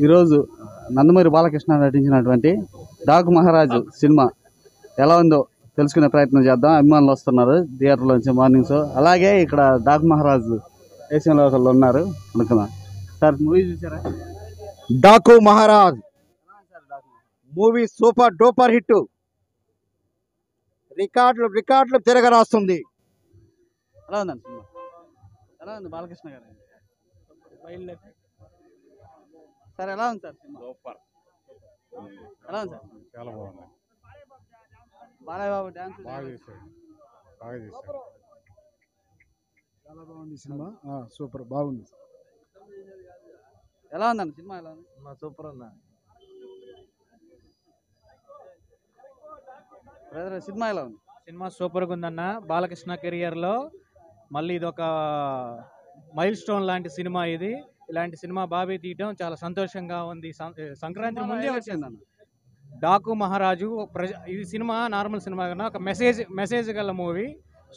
ఈరోజు నందమూరి బాలకృష్ణ నటించినటువంటి డాకు మహారాజు సినిమా ఎలా ఉందో తెలుసుకునే ప్రయత్నం చేద్దాం. అభిమానులు వస్తున్నారు థియేటర్లోంచి మార్నింగ్ షో. అలాగే ఇక్కడ డాకు మహారాజు దేశంలో ఒకళ్ళు ఉన్నారు అనుకున్నా. సార్ మూవీ చూసారా? Daaku Maharaj movie super duper hit, రికార్డులు తిరగరాస్తుంది. ఎలా ఉందండి సినిమా? ఎలా ఉంది బాలకృష్ణ గారు? సార్ ఎలా ఉంది సార్ సినిమా? సూపర్, ఎలా ఉంది సార్? చాలా బాగుంది. బాలయ్య బాబు డాన్స్ బాగా చేశాడు. చాలా బాగుంది సినిమా. సూపర్ బాగుంది. ఎలా ఉందండి సినిమా? ఎలా ఉంది? సూపర్ ఉందా? బ్రదర్ సినిమా ఎలా ఉంది? సినిమా సూపర్గా ఉందన్న. బాలకృష్ణ కెరియర్లో మళ్ళీ ఇది ఒక మైల్ స్టోన్ లాంటి సినిమా. ఇలాంటి సినిమా బాబీ తీయడం చాలా సంతోషంగా ఉంది. సంక్రాంతి ముందే వచ్చిందన్న డాకు మహారాజు. ఇది సినిమా నార్మల్ సినిమా కన్నా ఒక మెసేజ్ గల మూవీ.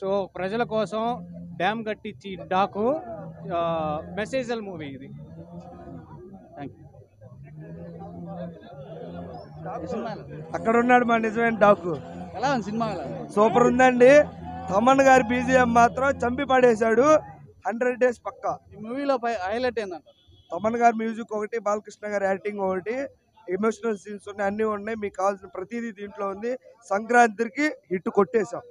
సో ప్రజల కోసం డ్యామ్ కట్టించి డాకు మెసేజల్ మూవీ ఇది. థ్యాంక్ అక్కడ ఉన్నాడు మా నిజమైన డాకు. ఎలా ఉంది సినిమా? ఎలా ఉంది? సూపర్ ఉందండి. తమన్ గారి బీజిఎం మాత్రం చంపి పడేశాడు. 100 days పక్కా. ఈ మూవీలో హైలైట్ ఏంటంట? తమన్ గారి మ్యూజిక్ ఒకటి, బాలకృష్ణ గారి యాక్టింగ్ ఒకటి, ఎమోషనల్ సీన్స్ ఉన్నాయి, అన్నీ ఉన్నాయి. మీకు కావాల్సిన ప్రతిదీ దీంట్లో ఉంది. సంక్రాంతికి హిట్ కొట్టేశాం.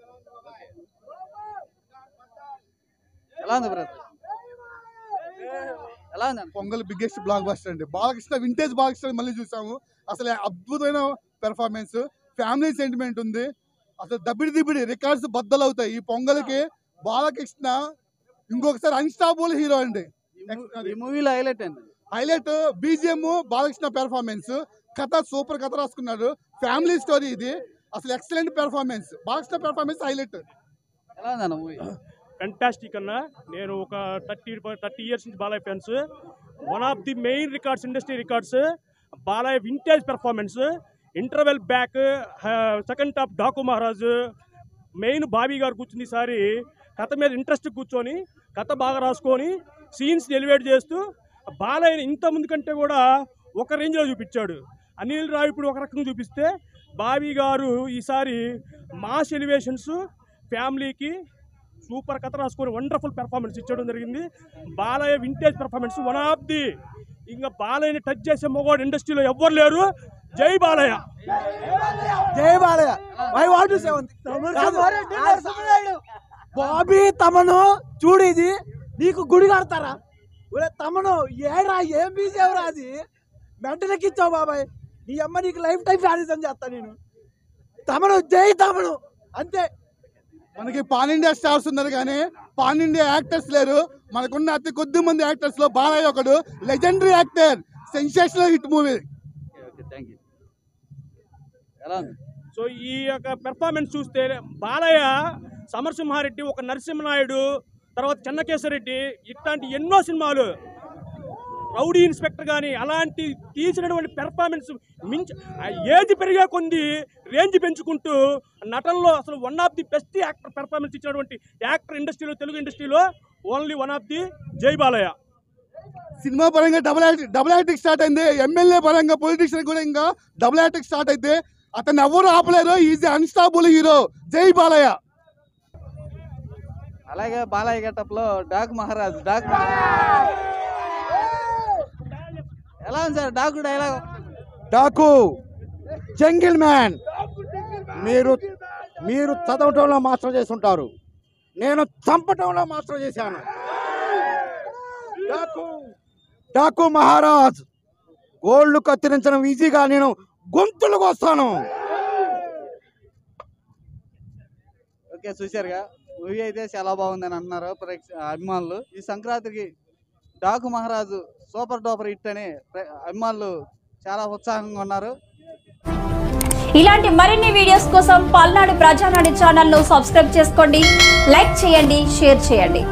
ఎలా ఉంది బ్రదర్? ఎలా ఉంది? పొంగల్ బిగ్గెస్ట్ బ్లాక్ బస్టర్ అండి. బాలకృష్ణ వింటేజ్ బాలకృష్ణ మళ్ళీ చూసాము. అసలు అద్భుతమైన పెర్ఫార్మెన్స్, ఫ్యామిలీ సెంటిమెంట్ ఉంది. అసలు దబ్బిడి రికార్డ్స్ బద్దలవుతాయి. ఈ పొంగల్కి బాలకృష్ణ ఇంకొకసారి అన్స్టాపబుల్ హీరో అండి. ఈ మూవీలో హైలైట్ ఏంటి? హైలైట్ బీజిఎం, బాలకృష్ణ పెర్ఫార్మెన్స్, కథ సూపర్ కథ రాసుకున్నాడు. ఫ్యామిలీ స్టోరీ ఇది. అసలు excellent performance. Balakrishna performance highlight. ఎలా ఉందన్న మూవీ? ఫెంటాస్టిక్ అన్న. నేను ఒక 30 years నుంచి Balayya fans. One of the main records, industry records. Balayya vintage performance, interval back, second half Daaku మహారాజు. మెయిన్ బాబీ గారు కూర్చుంది ఈసారి కథ మీద ఇంట్రెస్ట్ కూర్చొని కథ బాగా రాసుకొని సీన్స్ ఎలివేట్ చేస్తూ బాలయ్యని ఇంత ముందు కంటే కూడా ఒక రేంజ్లో చూపించాడు. అనిల్ రావిపూడి ఒక రకంగా చూపిస్తే బాబీ గారు ఈసారి మాస్ ఎలివేషన్స్, ఫ్యామిలీకి సూపర్ కథ రాసుకొని వండర్ఫుల్ పెర్ఫార్మెన్స్ ఇచ్చడం జరిగింది. Balayya vintage performance one of the. ఇంకా బాలయ్యని టచ్ చేసే మగవాడు ఇండస్ట్రీలో ఎవ్వరు లేరు. జై బాలయ్య, జై బాలయ్య. బాబీ తమను చూడు, ఇది నీకు గుడి కడతారా? తమను ఏరా, ఏం బీజేవరా అది? మెంటలకి ఇచ్చావు బాబాయ్. నీ అమ్మ నీకు లైఫ్ టైం ఫ్యానిజం చేస్తా నేను. తమను, జై తమను, అంతే. మనకి పాన్ ఇండియా స్టార్స్ ఉన్నారు కానీ పాన్ ఇండియా యాక్టర్స్ లేరు. మనకున్న అతి కొద్ది మంది యాక్టర్స్ లో బాలయ్య ఒకడు. Legendary actor, sensational hit movie. Thank you. ఎలా ఉంది? సో ఈ యొక్క పెర్ఫార్మెన్స్ చూస్తే బాలయ్య, సమరసింహారెడ్డి, ఒక నరసింహనాయుడు, తర్వాత చెన్నకేశ్వరరెడ్డి, ఇట్లాంటి ఎన్నో సినిమాలు, రౌడీ ఇన్స్పెక్టర్ కానీ అలాంటి తీసినటువంటి పెర్ఫార్మెన్స్ మించి ఏజ్ పెరిగే కొంది రేంజ్ పెంచుకుంటూ నటనలో అసలు one of the best actor performance ఇచ్చినటువంటి యాక్టర్ ఇండస్ట్రీలో, తెలుగు ఇండస్ట్రీలో ఓన్లీ వన్ ఆఫ్ ది జై బాలయ్య. సినిమా పరంగా డబుల్ యాక్టింగ్ స్టార్ట్ అయింది. ఎమ్మెల్యే పరంగా పొలిటీషియన్ కూడా ఇంకా డబుల్ యాక్టింగ్ స్టార్ట్ అయితే అతను ఎవరు ఆపలేరు. Is unstoppable hero. జై బాలయ్య. అలాగే బాలయ్య గెటప్ లో డాకు మహారాజు. ఎలా ఉంది sir Daaku dialogue? Daaku jungle man. మీరు చదవటంలో మాస్టర్ చేసి ఉంటారు, నేను చంపటంలో మాస్టర్ చేశాను. డాకు మహారాజ్ గోల్డ్ కత్తిరించడం ఈజీగా, నేను గొంతులకు వస్తాను. ఓకే, చూశారుగా మూవీ అయితే చాలా బాగుందని అంటున్నారు అభిమానులు. ఈ సంక్రాంతికి డాకు మహారాజు సూపర్ డూపర్ హిట్ అని అభిమానులు చాలా ఉత్సాహంగా ఉన్నారు. ఇలాంటి మరిన్ని వీడియోస్ కోసం పల్నాడు ప్రజానాడి ఛానల్ ను సబ్స్క్రైబ్ చేసుకోండి, లైక్ చేయండి, షేర్ చేయండి.